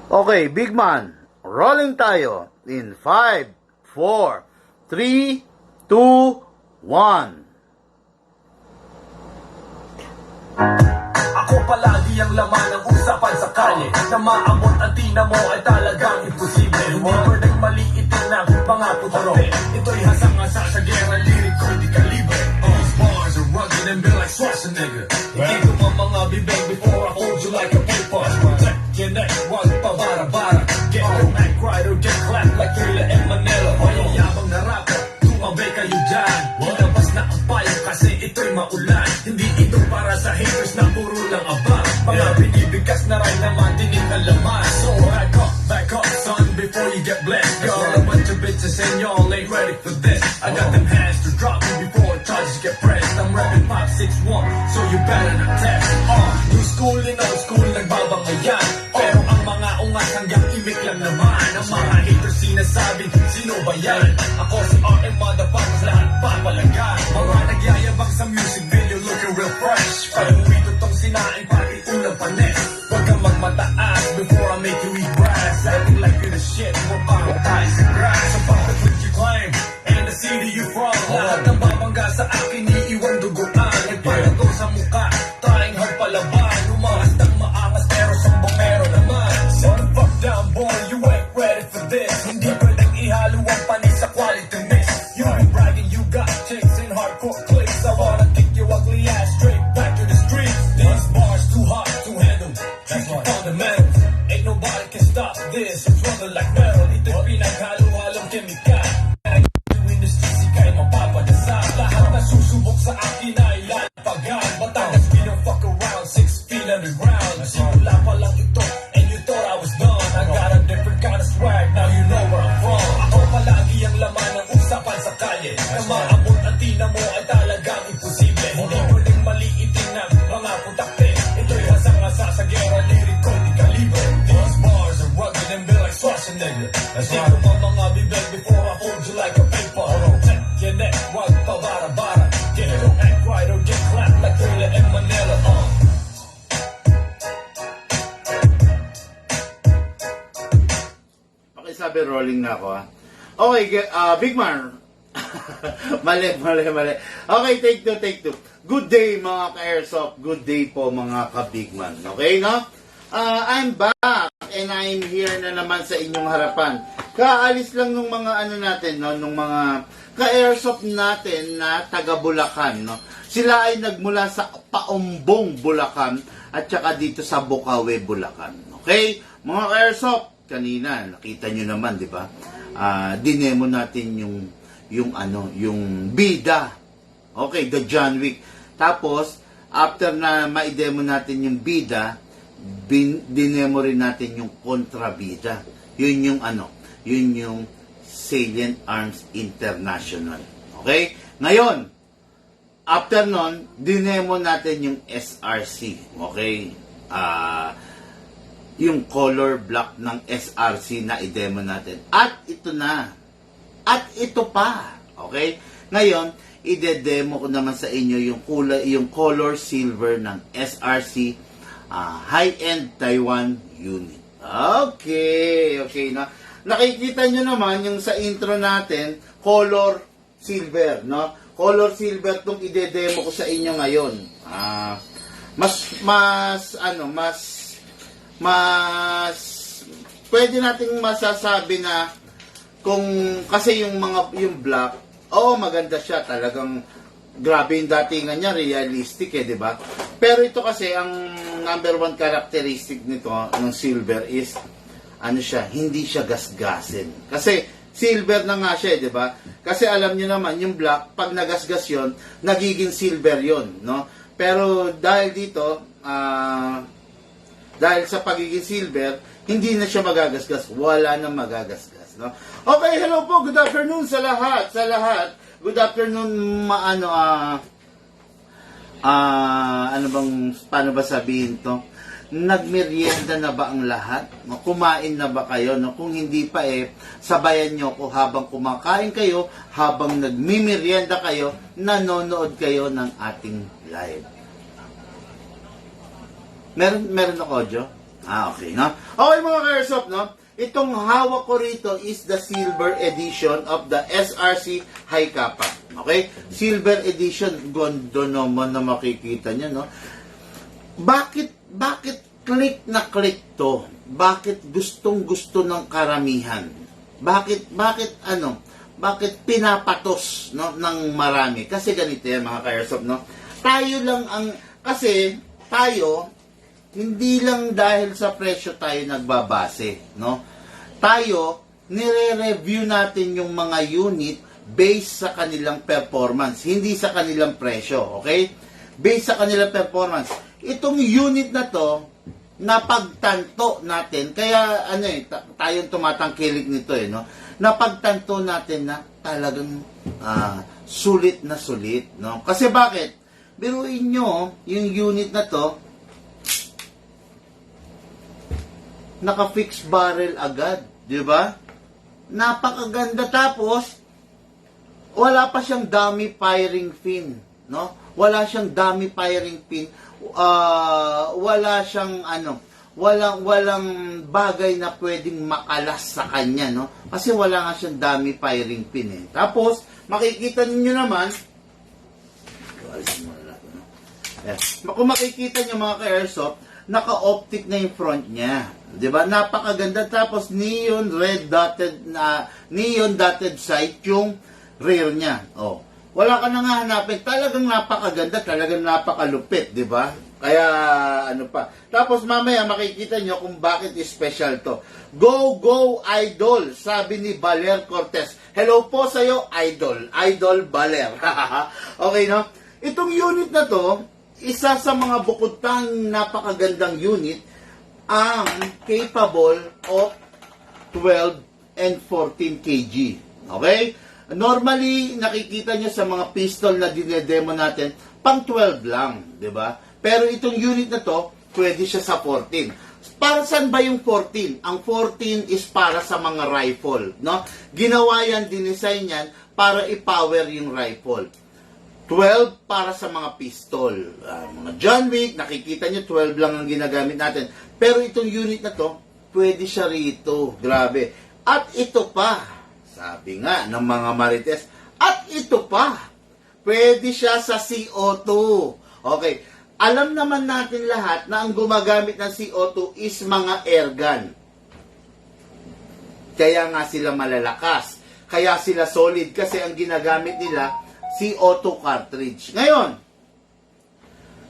Okay, big man, rolling tayo in 5, 4, 3, 2, 1. Ako palagi ang laman ng usapan sa kalye na maabot ang tina mo ay talagang imposible. Hindi pwedeng maliitin ng mga putaro. Ito'y hasang-hasa sa gera, lirik ko di kalibre. These bars are rugged and built like Schwarzenegger. Ikito mo mga bibig before I hold you like a paper. Protect your neck, wag pa bara-bara. Get your neck right or get clapped like Thriller and Manila. Mayayabang na rapper, tumabay kayo dyan. Ilabas na ang payo kasi ito'y maulan. Hindi ito para sa haters na puro lang aba. Mga binibigkas na rin naman dinig ang laman. So back up, son, before you get blessed. Got a bunch of bitches and y'all ain't ready for this. I got them hands to drop you before charges get pressed. I'm rapping Pop 6'1", so you better not test. New school and old school, nagbabangayan. Pero ang mga ungat hanggang imik lang naman. Ang mga haters sinasabing, sino ba yan? Ako si RM motherfuckers, lahat papalagan. Mga nagyayabang sa music video, looking real fresh. Pero ito tong sinaing pati ulang panes. Huwag kang magmataas before I make you eat grass. Acting like you're the shit, mukha tayo sa grass. So fuck the what you claim, and the city you from. Lahat ng babangga sa akin, iiwan duguan. Nagpalato sa mukha, trying hard palaban. Umakas ng maangas, pero sombongero naman. Sit the fuck down, boy, you ain't ready for this. Hindi pwedeng ihalo ang panis sa quality mix. You been bragging, you got chicks in hardcore clicks. I wanna kick your ugly ass straight back to the streets. These bars too hot to handle. That's my fundamentals. Ain't nobody can stop this. It's running like metal. Ito'y pinaghalo-halong kemikal. Doing this easy kay mapapadasal. Lahat na susubok sa akin ay lalapagan. Batangas, we don't fuck around. 6 feet underground. Simula pa lang ito, and you thought I was done. I got a different kind of swag, now you know where I'm from. Ako palagi ang laman ng usapan sa kalye. Na maabot ang tina mo ay talagang imposible. Hindi pwedeng maliitin ng mga putakte. Ito'y hasang-hasa sa gera, lirik ko di kalibre. These bars are rugged and built like Schwarzenegger. Sino mo mga bibig before I hold you like a paper. Protect your neck, wag pa bara-bara. Get your act right or get clapped like Thriller and Manila. Sabi, rolling na ako, ha. Okay, Big Man. mali. Okay, take two. Good day, mga ka-airsoft. Good day po, mga ka-Big Man. Okay, no? I'm back and I'm here na naman sa inyong harapan. Kaalis lang nung mga natin, no? Nung mga ka-airsoft natin na taga Bulacan, no? Sila ay nagmula sa Paumbong, Bulacan at saka dito sa Bukawi, Bulacan. Okay? Mga ka-airsoft, kanina nakita nyo naman, di ba? Dinemo natin yung bida. Okay, the John Wick. Tapos after na ma-demo natin yung bida, dinemo rin natin yung kontrabida. Yun yung Salient Arms International. Okay? Ngayon, after nun, dinemo natin yung SRC. Okay? Yung color block ng SRC na i-demo natin. At ito na. At ito pa. Okay? Ngayon, i-demo ko naman sa inyo yung color silver ng SRC high-end Taiwan unit. Okay. Okay na. Nakikita nyo naman yung sa intro natin, color silver, no? Color silver tong i-demo ko sa inyo ngayon. Mas pwede nating masasabi na kung kasi yung black, maganda siya, talagang grabe yung datingan niya, realistic di ba? Pero ito kasi ang number one characteristic nito ng silver is hindi siya gasgasin. Kasi silver na nga siya, di ba? Kasi alam niyo naman yung black, pag nagasgas yon, nagiging silver yon, no? Pero dahil dito, dahil sa pagiging silver, hindi na siya magagasgas. Wala na magagasgas, no? Okay, hello po. Good afternoon sa lahat. Good afternoon, paano ba sabihin to? Nagmerienda na ba ang lahat? Kumain na ba kayo? No? Kung hindi pa sabayan nyo ko habang kumakain kayo, habang nagmimerienda kayo, nanonood kayo ng ating live. Meron ako audio? Okay, no? Okay, mga ka-airsoft, no? Itong hawak ko rito is the silver edition of the SRC High Kappa. Okay? Silver edition. Gondo naman na makikita nyo, no? Bakit click na click to? Bakit gustong-gusto ng karamihan? Bakit pinapatos, no, ng marami? Kasi ganito yan, mga ka-airsoft, no? Kasi tayo, hindi lang dahil sa presyo tayo nagbabase, no? Tayo, nire-review natin yung mga unit based sa kanilang performance, hindi sa kanilang presyo, okay? Based sa kanilang performance. Itong unit na to, napagtanto natin, kaya tayong tumatangkilik nito no? Napagtanto natin na talagang sulit na sulit, no? Kasi bakit? Biruin nyo, yung unit na to, naka-fix barrel agad, di ba? Napakaganda, tapos wala pa siyang dummy firing pin, no? Wala siyang dummy firing pin. Wala siyang walang bagay na pwedeng makalas sa kanya, no? Kasi wala nga siyang dummy firing pin eh. Tapos makikita niyo naman, kung makikita niyo mga ka-airsoft, naka-optic na yung front niya. 'Di ba? Napakaganda, tapos neon dotted sight yung rear niya. Oh. Wala ka na nga hanapin. Talagang napakaganda, talagang napakalupit, 'di ba? Kaya Tapos mamaya makikita nyo kung bakit special to. Go, go, Idol, sabi ni Baler Cortez. Hello po sa'yo, Idol. Idol Baler. Okay, no? Itong unit na to, isa sa mga bukod-tang napakagandang unit, ang capable of 12 and 14 kg. Okay? Normally, nakikita nyo sa mga pistol na dinedemo natin, pang 12 lang, di ba? Pero itong unit na to, pwede siya sa 14. Para saan ba yung 14? Ang 14 is para sa mga rifle, no? Ginawa yan, dinesign yan, para i-power yung rifle. 12 para sa mga pistol. Mga John Wick, nakikita nyo, 12 lang ang ginagamit natin. Pero itong unit na to, pwede siya rito. Grabe. At ito pa, sabi nga ng mga marites, at ito pa, pwede siya sa CO2. Okay. Alam naman natin lahat na ang gumagamit ng CO2 is mga airgun. Kaya nga sila malalakas. Kaya sila solid kasi ang ginagamit nila CO2 cartridge. Ngayon,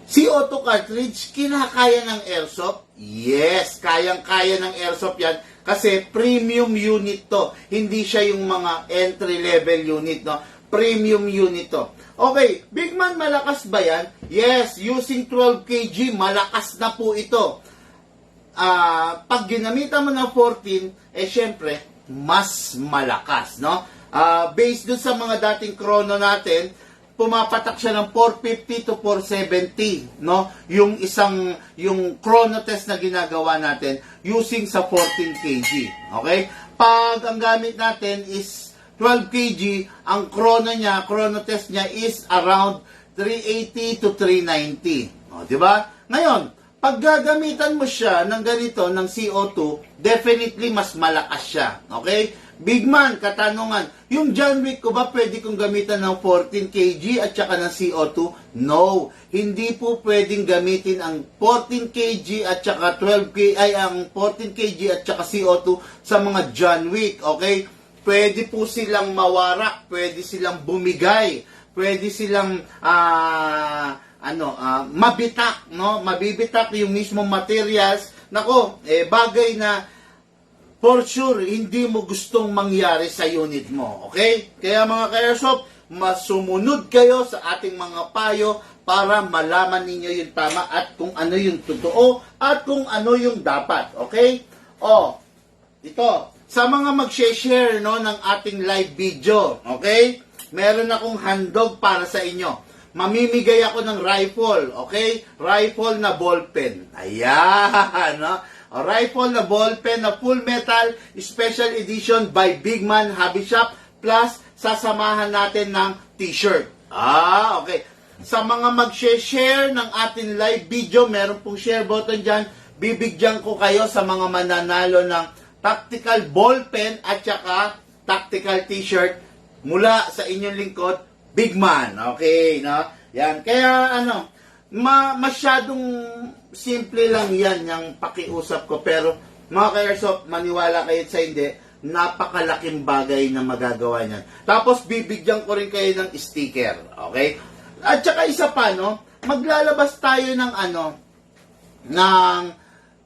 CO2 cartridge, kinakaya ng airsoft? Yes, kayang-kaya ng airsoft yan kasi premium unit to. Hindi siya yung mga entry-level unit, no? Premium unit to. Okay, Big Man, malakas ba yan? Yes, using 12 kg, malakas na po ito. Pag ginamitan mo ng 14, syempre, mas malakas, no? Based dun sa mga dating chrono natin, pumapatak siya ng 450 to 470, no? Yung chrono test na ginagawa natin using sa 14 kg. Okay? Pag ang gamit natin is 12 kg, ang chrono test niya is around 380 to 390. O, di ba? Ngayon, pag gagamitan mo siya ng ganito, ng CO2, definitely mas malakas siya. Okay? Big Man, katanungan, yung John Wick ko ba pwede kong gamitan ng 14 kg at saka ng CO2? No, hindi po pwedeng gamitin ang 14 kg at saka 12 kg, ang 14 kg at saka CO2 sa mga John Wick, okay? Pwede po silang mawarak, pwede silang bumigay, pwede silang mabitak, no? Mabibitak yung mismong materials. Nako, bagay na for sure, hindi mo gustong mangyari sa unit mo. Okay? Kaya mga ka-airsoft, masumunod kayo sa ating mga payo para malaman ninyo yung tama at kung ano yung totoo at kung ano yung dapat. Okay? Ito. Sa mga mag-share, no, ng ating live video. Okay? Meron akong handog para sa inyo. Mamimigay ako ng rifle. Okay? Rifle na ballpen. Ayan. No? A rifle na ballpen na full metal special edition by Big Man Hobby Shop plus sasamahan natin ng t-shirt. Okay. Sa mga mag-share ng ating live video, meron pong share button dyan. bibigyan ko kayo sa mga mananalo ng tactical ball pen at saka tactical t-shirt mula sa inyong lingkod, Big Man. Okay, no? Yan. Kaya masyadong simple lang yan yung pakiusap ko. Pero mga ka-airsoft, maniwala kayo sa hindi, napakalaking bagay na magagawa niyan. Tapos bibigyan ko rin kayo ng sticker. Okay? At saka isa pa, no? Maglalabas tayo ng ng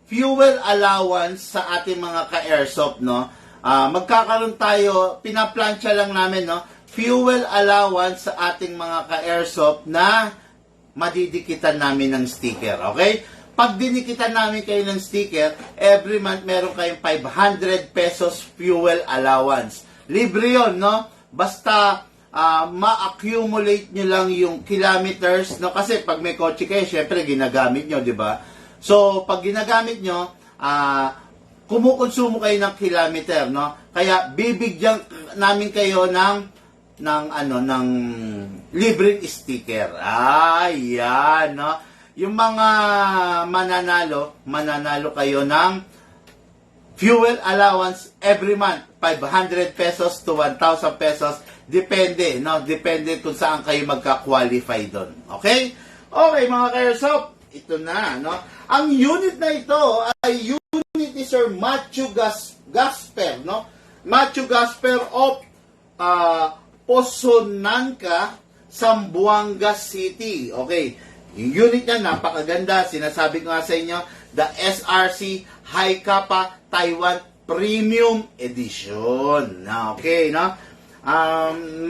fuel allowance sa ating mga ka-airsoft, no? Magkakaroon tayo, pinaplansya lang namin, no? Fuel allowance sa ating mga ka-airsoft na madidikitan namin ng sticker, okay? Pag dinikitan namin kayo ng sticker, every month meron kayong 500 pesos fuel allowance. Libre yun, no? Basta ma-accumulate nyo lang yung kilometers, no? Kasi pag may kotse kayo, syempre ginagamit nyo, di ba? So, pag ginagamit nyo, kumukonsumo kayo ng kilometer, no? Kaya bibigyan namin kayo ng libreng sticker. Yan, no? Yung mga mananalo kayo ng fuel allowance every month, 500 pesos to 1,000 pesos, depende, no? Depende kung saan kayo magka-qualify doon. Okay? Okay, mga ka-airsoft, ito na, no? Ang unit na ito ay unit ni Sir Matthew Gasper, no? Matthew Gasper of Pozonanca, Zamboanga City. Okay. Yung unit niya, napakaganda. Sinasabi ko nga sa inyo, the SRC High Kappa Taiwan Premium Edition. Okay, no?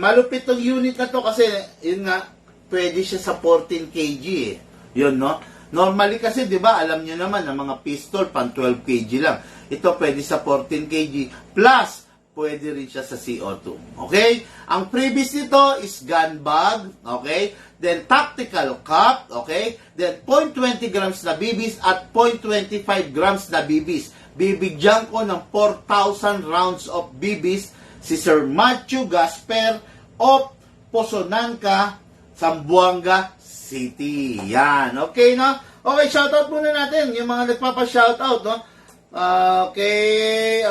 Malupit tong unit na to kasi, yun nga, pwede siya sa 14 kg eh. Yun, no? Normally kasi, di ba, alam nyo naman, ang mga pistol, pang 12 kg lang. Ito pwede sa 14 kg. Plus, pwede rin siya sa CO2. Okay? Ang previous nito is gun bag. Okay? Then, tactical cup. Okay? Then, 0.20 grams na BBs at 0.25 grams na BBs. Bibigyan ko ng 4,000 rounds of BBs si Sir Matthew Gasper of Pozonanca, Zamboanga City. Yan. Okay, no? Okay, shoutout muna natin yung mga nagpapa-shoutout, no? Okay.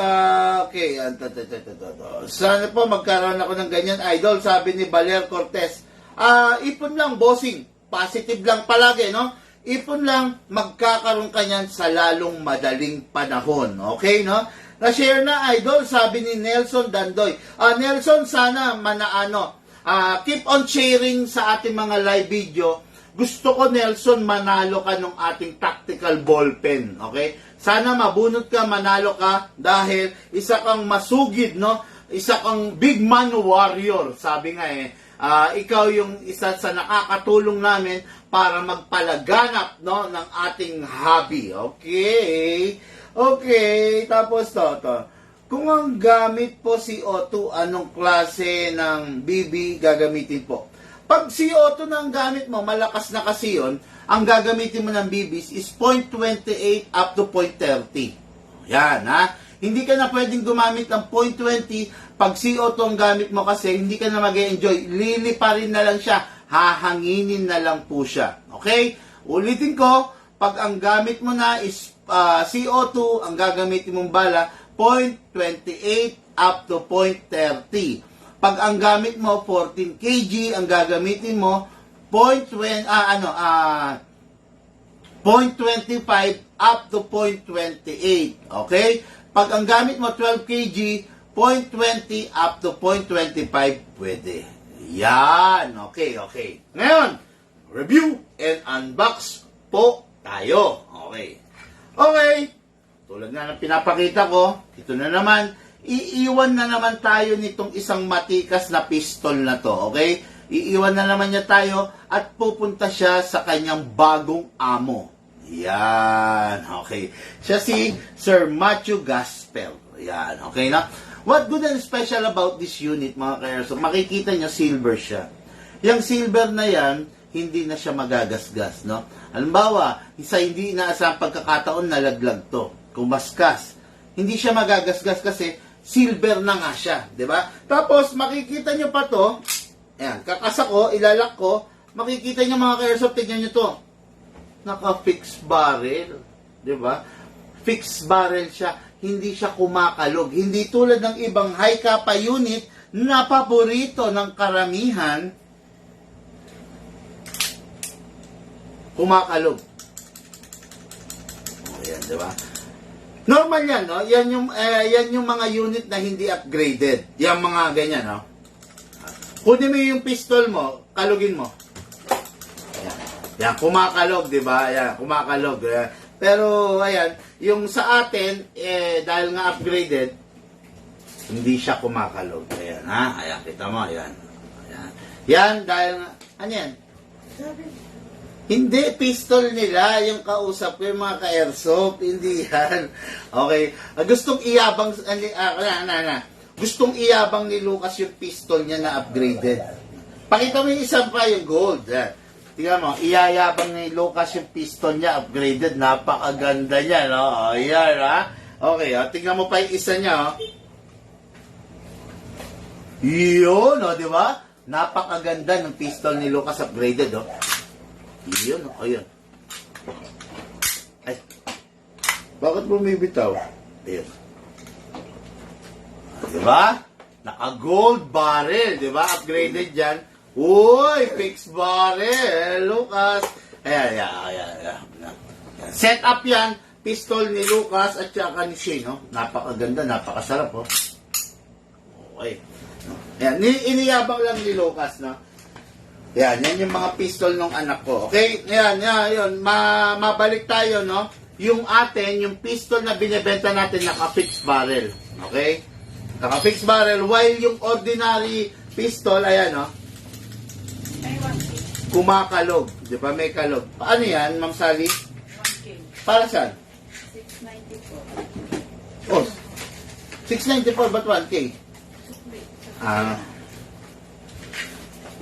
Sana po magkaroon ako ng ganyan, idol, sabi ni Valer Cortez. Ipon lang, bossing. Positive lang palagi, no? Ipon lang, magkakaroon ka niyan sa lalong madaling panahon. Okay, no? Na-share na, idol, sabi ni Nelson Dandoy. Nelson, sana keep on sharing sa ating mga live video. Gusto ko, Nelson, manalo ka ng ating tactical ball pen. Okay? Sana mabunot ka, manalo ka, dahil isa kang masugid, no? Isa kang big man warrior. Sabi nga ikaw yung isa sa nakakatulong namin para magpalaganap, no, ng ating hobby. Okay? Okay, tapos to. Kung ang gamit po si CO2, anong klase ng BB gagamitin po? Pag CO2 na ang gamit mo, malakas na kasi yun, ang gagamitin mo ng BBs is 0.28 up to 0.30. Yan, ha? Hindi ka na pwedeng gumamit ng 0.20 pag CO2 ang gamit mo kasi hindi ka na mag-enjoy. Lili pa rin na lang siya. Hahanginin na lang po siya. Okay? Ulitin ko, pag ang gamit mo na is CO2, ang gagamitin mong bala, 0.28 up to 0.30. Pag ang gamit mo 14 kg, ang gagamitin mo 0.25 up to 0.28. Okay? Pag ang gamit mo 12 kg, 0.20 up to 0.25 pwede. Yan. Okay. Ngayon, review and unbox po tayo. Okay. Tulad na ng pinapakita ko, ito na naman, iiwan na naman tayo nitong isang matikas na pistol na to, okay? Iiwan na naman niya tayo at pupunta siya sa kanyang bagong amo. Yan, okay. Siya si Sir Matthew Gasper. Yan, okay na? What good and special about this unit, mga ka-airsoft? Makikita niyo, silver siya. Yung silver na yan, hindi na siya magagasgas, no? Halimbawa, sa hindi inaasang pagkakataon, nalaglag to. Kumaskas. Hindi siya magagasgas kasi silver na nga siya, di ba? Tapos, makikita nyo pa to, ayan, kakasa ko, ilalak ko, makikita nyo mga ka-airsoft, tignan nyo to, naka-fix barrel. di ba? Fixed barrel siya, hindi siya kumakalog. Hindi tulad ng ibang high kappa unit na paborito ng karamihan, kumakalog. Ayan, di ba? Normal yan, no? Yan yung mga unit na hindi upgraded. Yan mga ganyan, no? Kunin mo yung pistol mo, kalugin mo. Ayan, yan kumakalog, di ba? Ayan, kumakalog. Pero, ayan, yung sa atin, dahil nga upgraded, hindi siya kumakalog. Ayan, ha? Ayan, kita mo, ayan. Ayan, yan dahil nga, ano yan? Hindi, pistol nila, yung kausap ko, yung mga ka-airsoft, hindi yan. Okay, gustong iyabang, gustong iyabang ni Lucas yung pistol niya na upgraded. Pakita mo yung isang pa, yung gold. Tingnan mo, iyayabang ni Lucas yung pistol niya, upgraded, napakaganda niya, no? O, yan, ha? Okay, tingnan mo pa yung isa niya, oh. Yun, o, di ba? Napakaganda ng pistol ni Lucas upgraded, oh. Yun, o, yun. Ay, bakit bumibitaw? Ayun. Diba? Naka-gold barrel, diba? Upgraded dyan. Uy, fixed barrel, Lucas. Ayan. Set up yan, pistol ni Lucas at saka ni Shane, no? Napakaganda, napakasarap, oh. Okay. Ayan, iniyabang lang ni Lucas, no? Yan yung mga pistol ng anak ko. Okay? Yan, yun. Mabalik tayo, no? Yung atin, yung pistol na binibenta natin, naka-fixed barrel. Okay? Naka-fixed barrel, while yung ordinary pistol, ayan, no? Kumakalog. Di ba? May kalog. Paano yan, Ma'am Sally? 1K. Para saan? 694. Oh, 694, ba't 1K?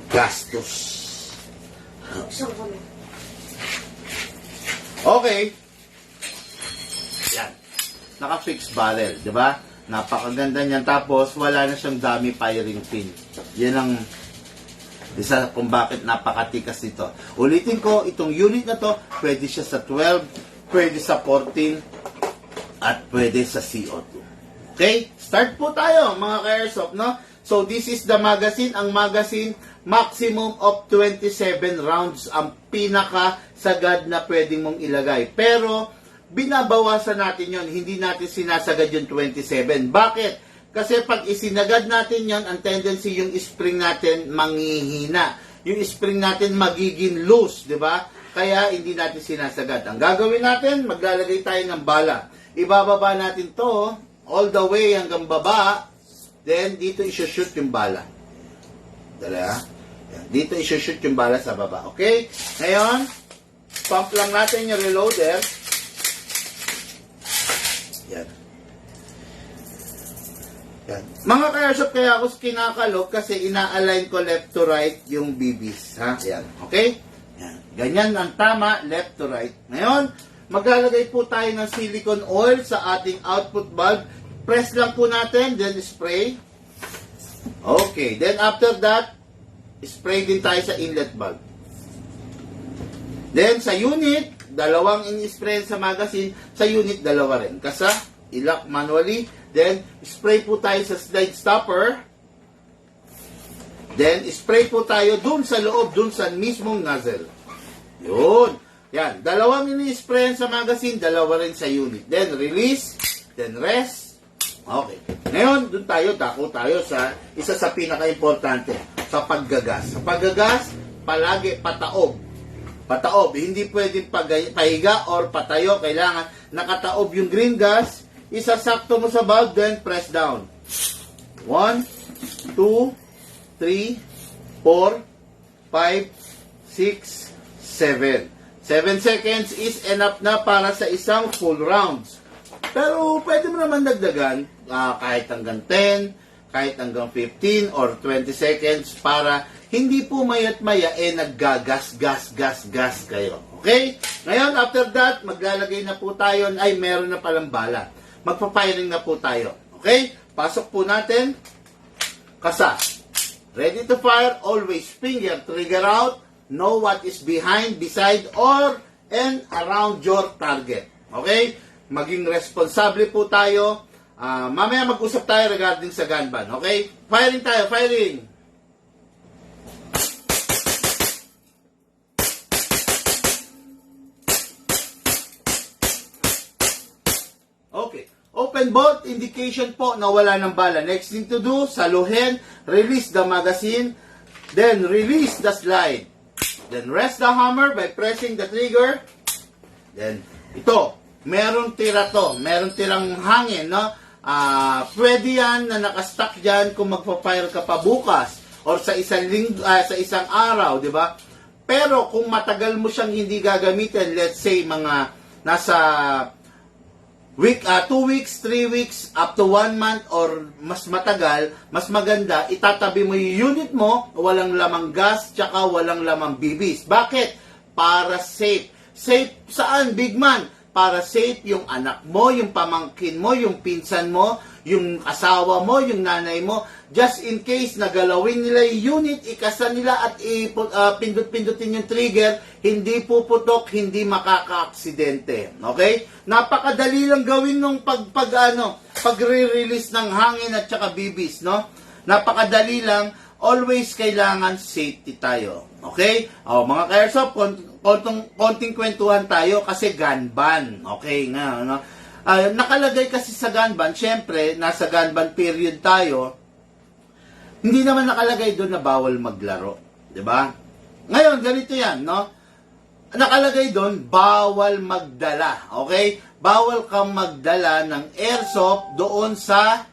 Gastos. Okay. Yan. Naka-fixed barrel, di ba? Napakaganda niyan. Tapos, wala na siyang dummy firing pin. Yan ang isa kung bakit napakatikas nito. Ulitin ko, itong unit na to, pwede siya sa 12, pwede sa 14, at pwede sa CO2. Okay? Start po tayo, mga ka-airsoft, no? So, this is the magazine. Ang magazine, maximum of 27 rounds ang pinaka-sagad na pwedeng mong ilagay. Pero, binabawasan natin yon, hindi natin sinasagad yung 27. Bakit? Kasi pag isinagad natin yon, ang tendency yung spring natin manghihina. Yung spring natin magiging loose, di ba? Kaya hindi natin sinasagad. Ang gagawin natin, maglalagay tayo ng bala. Ibababa natin to all the way hanggang baba. Then, dito isushoot yung bala. Dala, dito isushoot yung bala sa baba. Okay? Ngayon, pump lang natin yung reloader. Yan. Yan. Mga ka-airsoft, kaya ako kinakalog kasi ina-align ko left to right yung BBs. Ha? Yan. Okay? Yan. Ganyan ang tama, left to right. Ngayon, maglalagay po tayo ng silicone oil sa ating output valve. Press lang po natin, then spray. Okay. Then after that, spray din tayo sa inlet valve. Then sa unit, dalawang in-spray sa magazine, sa unit dalawa rin. Kasa, i-lock manually. Then, spray po tayo sa slide stopper. Then, spray po tayo dun sa loob, dun sa mismong nozzle. Yun. Yan. Dalawang in-spray sa magazine, dalawa rin sa unit. Then, release. Then, rest. Okay. Ngayon, dun tayo, dako tayo sa isa sa pinaka-importante, sa paggagas. Sa paggagas, palagi pataob. Pataob. Hindi pwedeng pahiga or patayo. Kailangan nakataob yung green gas. Isasakto mo sa valve, then press down. 1, 2, 3, 4, 5, 6, 7. 7 seconds is enough na para sa isang full rounds. Pero pwede mo naman dagdagan kahit hanggang 10, kahit hanggang 15 or 20 seconds para hindi po mayat maya naggagas kayo. Okay? Ngayon, after that, maglalagay na po tayo, ay meron na palang bala. Magpa-firing na po tayo. Okay? Pasok po natin. Kasa. Ready to fire, always finger trigger out. Know what is behind, beside, or and around your target. Okay? Maging responsable po tayo. Mamaya mag-usap tayo regarding sa gun ban. Okay? Firing tayo, firing! Okay. Open bolt, indication po na wala ng bala. Next thing to do, saluhin, release the magazine, then release the slide. Then rest the hammer by pressing the trigger. Then, ito, meron tira to. Meron tirang hangin, no? Pwede yan na nakastock dyan kung magpa-fire ka pa bukas or sa isang araw, di ba? Pero kung matagal mo siyang hindi gagamitin, let's say mga nasa 2 weeks, 3 weeks, up to 1 month or mas matagal, mas maganda, itatabi mo yung unit mo, walang lamang gas, tsaka walang lamang bibis. Bakit? Para safe. Safe saan, big man? Para safe yung anak mo, yung pamangkin mo, yung pinsan mo, yung asawa mo, yung nanay mo. Just in case nagalawin nila yung unit, ikasan nila at pindot-pindutin yung trigger, hindi puputok, hindi makaka-aksidente. Okay? Napakadali lang gawin nung pagre-release ng hangin at saka bibis, no? Napakadali lang. Always kailangan safety tayo. Okay? Mga ka-airsoft, konting kwentuhan tayo kasi gun ban. Okay nga, no? Nakalagay kasi sa gun ban, syempre, nasa gun ban period tayo, hindi naman nakalagay doon na bawal maglaro. Diba? Ngayon, ganito yan, no? Nakalagay doon, bawal magdala. Okay? Bawal kang magdala ng airsoft doon sa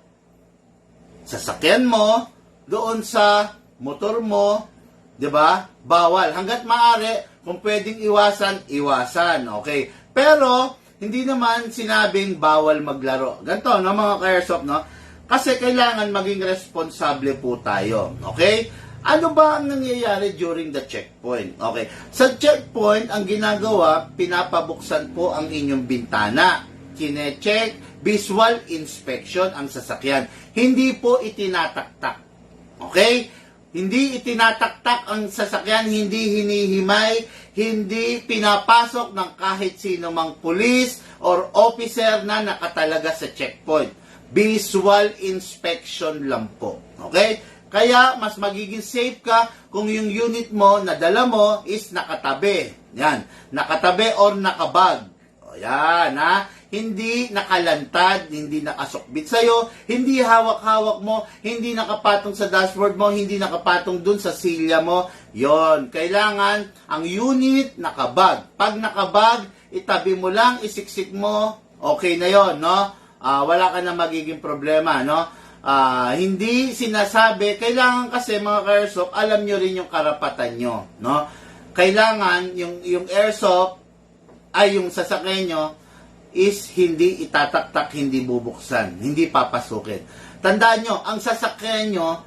sasakyan mo, doon sa motor mo, 'di ba? Bawal. Hangga't maaari, kung pwedeng iwasan, iwasan. Okay? Pero hindi naman sinabing bawal maglaro. Ganito, no, mga ka-airsoft, no? Kasi kailangan maging responsable po tayo. Okay? Ano ba ang nangyayari during the checkpoint? Okay. Sa checkpoint, ang ginagawa, pinapabuksan po ang inyong bintana. Kine-check, visual inspection ang sasakyan. Hindi po itinataktak. Okay? Hindi itinataktak ang sasakyan, hindi hinihimay, hindi pinapasok ng kahit sino mang pulis or officer na nakatalaga sa checkpoint. Visual inspection lang po. Okay? Kaya, mas magiging safe ka kung yung unit mo na dala mo is nakatabi. Yan. Nakatabi or nakabag. O yan, ha? Hindi nakalantad, hindi nakasukbit sa'yo, hindi hawak-hawak mo, hindi nakapatong sa dashboard mo, hindi nakapatong dun sa silya mo. Yon, kailangan ang unit nakabag. Pag nakabag, itabi mo lang, isiksik mo, okay na yon, no? Wala ka na magiging problema, no? Hindi sinasabi, kailangan kasi mga ka-airsoft, alam nyo rin yung karapatan nyo, no? Kailangan yung airsoft ay yung sasakyan nyo is hindi itataktak, hindi bubuksan, hindi papasukin. Tandaan nyo, ang sasakyan nyo,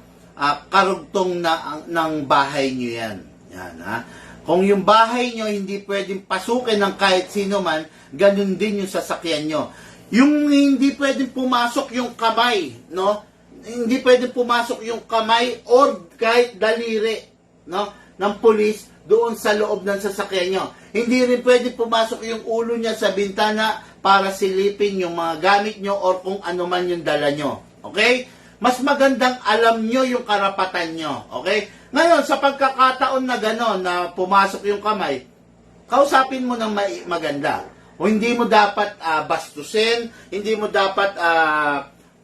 karugtong ng bahay nyo yan. Yan, ha? Kung yung bahay nyo hindi pwedeng pasukin ng kahit sino man, ganun din yung sasakyan nyo. Yung hindi pwedeng pumasok yung kamay, no? Hindi pwedeng pumasok yung kamay or kahit daliri, no, ng pulis doon sa loob ng sasakyan nyo. Hindi rin pwedeng pumasok yung ulo niya sa bintana para silipin yung mga gamit nyo or kung ano man yung dala nyo. Okay? Mas magandang alam nyo yung karapatan nyo. Okay? Ngayon, sa pagkakataon na gano'n na pumasok yung kamay, kausapin mo ng maganda. O hindi mo dapat bastusin, hindi mo dapat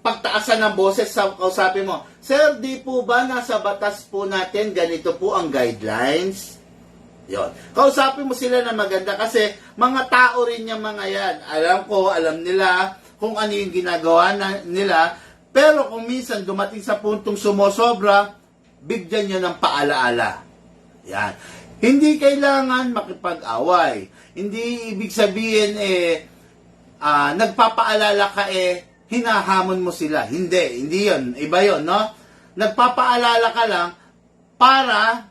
pagtaasan ng boses sa kausapin mo. Sir, di po ba nasa batas po natin ganito po ang guidelines? Yon. Kausapin mo sila na maganda kasi mga tao rin yung mga yan. Alam ko, alam nila kung ano yung ginagawa nila. Pero kung minsan dumating sa puntong sumosobra, bigyan nyo ng paalaala. Yan. Hindi kailangan makipag-away. Hindi ibig sabihin nagpapaalala ka hinahamon mo sila. Hindi yun. Iba yun, no? Nagpapaalala ka lang para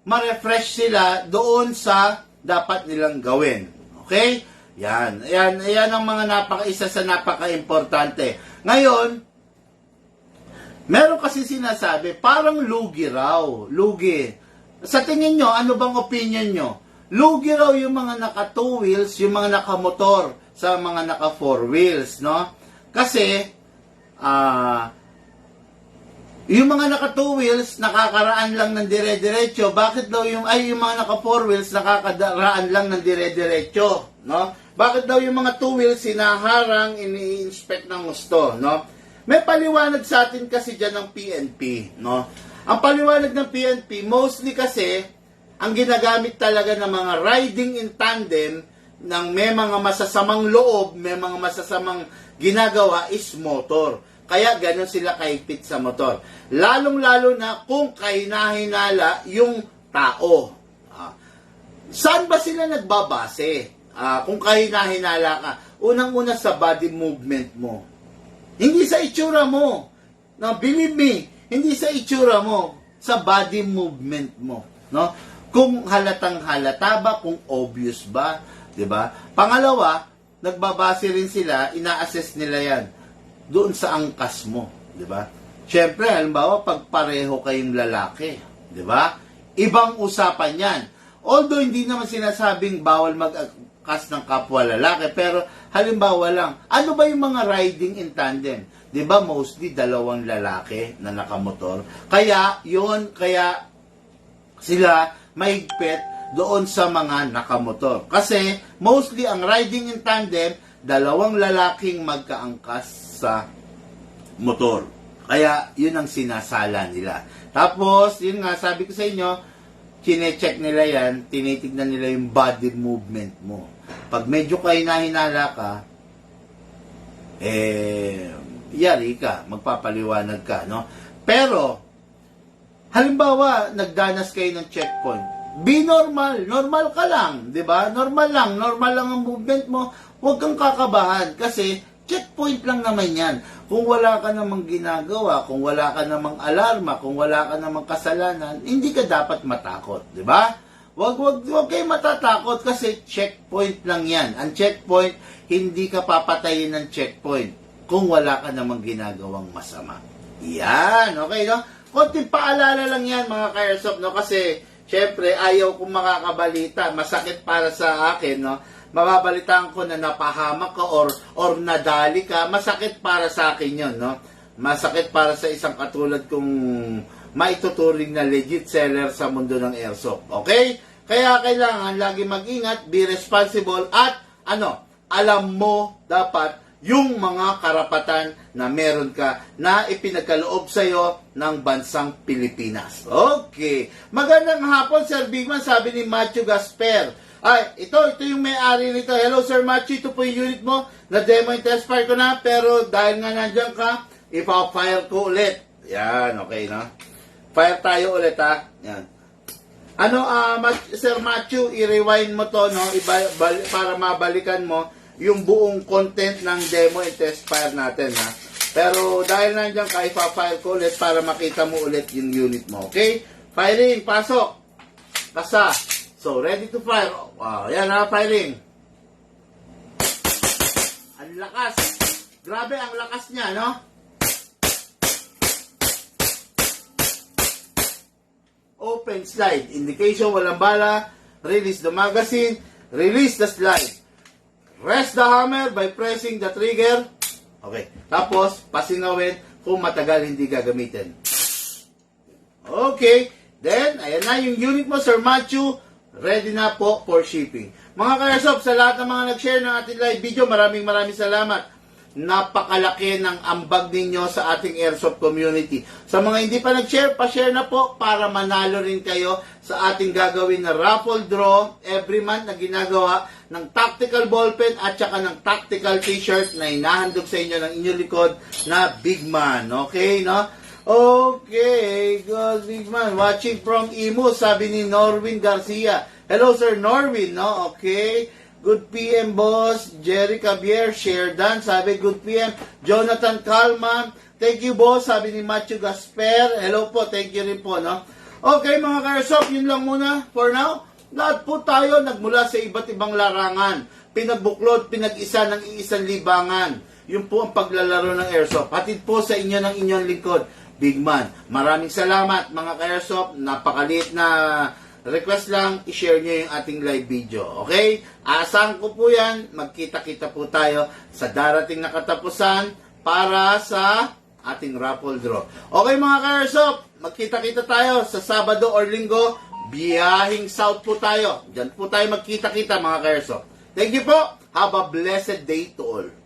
ma-refresh sila doon sa dapat nilang gawin. Okay? Yan ang mga isa sa napaka-importante. Ngayon, meron kasi sinasabi, parang lugi raw. Lugi. Sa tingin nyo, ano bang opinion nyo? Lugi raw yung mga naka 2 wheels, yung mga nakamotor. sa mga naka 4 wheels, no? Kasi yung mga naka 2 wheels nakakaraan lang ng dire-diretso. Bakit daw yung mga naka 4 wheels nakakaraan lang ng dire-diretso, no? Bakit daw yung mga 2 wheels sinaharang, ini-inspect ng gusto, no? May paliwanag sa atin kasi diyan ng PNP, no? Ang paliwanag ng PNP mostly kasi ang ginagamit talaga ng mga riding in tandem ng may mga masasamang loob, may mga masasamang ginagawa is motor. Kaya gano'n sila kaipit sa motor. Lalong-lalo na kung kahinahinala yung tao. Saan ba sila nagbabase? Kung kahinahinala ka, unang-una sa body movement mo. Hindi sa itsura mo. No, believe me, hindi sa itsura mo, sa body movement mo, no? Kung halatang halata ba, kung obvious ba, 'di ba? Pangalawa, nagbabase rin sila, ina-assess nila 'yan doon sa angkas mo, 'di ba? Syempre, halimbawa pag pareho kayong lalaki, 'di ba? Ibang usapan 'yan. Although hindi naman sinasabing bawal mag-angkas ng kapwa lalaki, pero halimbawa lang, ano ba yung mga riding in tandem? 'Di ba mostly dalawang lalaki na nakamotor? Kaya sila mahigpit doon sa mga nakamotor. Kasi mostly ang riding in tandem, dalawang lalaking magkaangkas sa motor. Kaya yun ang sinasala nila. Tapos, yun nga, sabi ko sa inyo, chine-check nila yan, tinitignan nila yung body movement mo. Pag medyo kahinahinala ka, yari ka, magpapaliwanag ka, no? Pero, halimbawa, nagdanas kayo ng checkpoint, be normal ka lang, di ba? Normal lang ang movement mo, huwag kang kakabahan, kasi checkpoint lang naman yan. Kung wala ka namang ginagawa, kung wala ka namang alarma, kung wala ka namang kasalanan, hindi ka dapat matakot, di ba? Huwag kayo matatakot kasi checkpoint lang yan. Ang checkpoint, hindi ka papatayin ng checkpoint kung wala ka namang ginagawang masama. Yan, okay, no? Konting paalala lang yan, mga ka-airsoft, no? Kasi, syempre, ayaw kong makakabalita. Masakit para sa akin, no? Mababalitaan ko na napahamak ka or nadali ka. Masakit para sa akin yun, no? Masakit para sa isang katulad kong maituturing na legit seller sa mundo ng airsoft. Okay? Kaya kailangan lagi mag-ingat, be responsible, at alam mo dapat yung mga karapatan na meron ka na ipinagkaloob sa'yo ng bansang Pilipinas. Okay. Magandang hapon, Sir Bigman, sabi ni Matthew Gasper. Ay, ito yung may-ari nito. Hello, Sir Matthew, ito po yung unit mo. Na-demo and test fire ko na, pero dahil nga nandiyan ka, ipa-fire ko ulit. Yan, okay, no? Fire tayo ulit, ha? Yan. Sir Matthew, i-rewind mo to, no? Para mabalikan mo yung buong content ng demo and test fire natin, ha? Pero dahil nandiyan ka, ipa-fire ko ulit para makita mo ulit yung unit mo, okay? Firing, pasok. Kasa. So, ready to fire. Wow, yan ha, firing. Ang lakas. Grabe ang lakas niya, no? Open slide. Indication, walang bala. Release the magazine. Release the slide. Rest the hammer by pressing the trigger. Okay. Tapos, pasinawin kung matagal hindi gagamitin. Okay. Then, ayan na yung unit mo, Sir Matthew. Ready na po for shipping. Mga ka-airsoft, sa lahat ng mga nag-share ng ating live video, maraming salamat. Napakalaki ng ambag ninyo sa ating airsoft community. Sa mga hindi pa nag-share, pa-share na po para manalo rin kayo sa ating gagawin na raffle draw every month na ginagawa ng tactical ballpen at saka ng tactical t-shirt na inahandog sa inyo ng inyong likod na Big Man. Okay, no? Okay, good Big Man. Watching from Imus, sabi ni Norwin Garcia. Hello, Sir Norwin, no? Okay. Good PM, boss. Jerry Cabier, share done. Sabi, good PM. Jonathan Calman. Thank you, boss. Sabi ni Matthew Gasper. Hello po, thank you rin po, no? Okay, mga ka-airsoft, yun lang muna for now. Lahat po tayo nagmula sa iba't ibang larangan. Pinagbuklod, pinag-isa ng iisang libangan. Yun po ang paglalaro ng airsoft. Hatid po sa inyo ng inyong lingkod, Big Man. Maraming salamat, mga ka-airsoft. Napakaliit na request lang, i-share nyo yung ating live video. Okay? Asahan ko po yan, magkita-kita po tayo sa darating na katapusan para sa ating raffle draw. Okay mga ka-airsoft, magkita-kita tayo sa Sabado or Linggo, biyahing South po tayo. Diyan po tayo magkita-kita mga ka-airsoft. Thank you po. Have a blessed day to all.